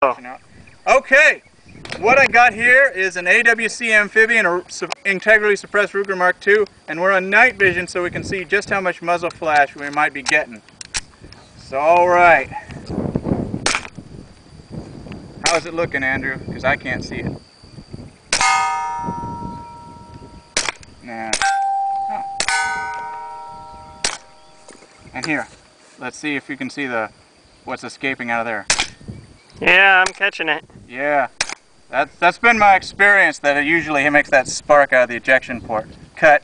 Okay, what I got here is an AWC amphibian, or integrally suppressed Ruger Mark II, and we're on night vision so we can see just how much muzzle flash we might be getting. So, alright. How's it looking, Andrew? Because I can't see it. Nah. Oh. And here, let's see if you can see what's escaping out of there. Yeah, I'm catching it. Yeah, that's been my experience, that it usually makes that spark out of the ejection port. Cut.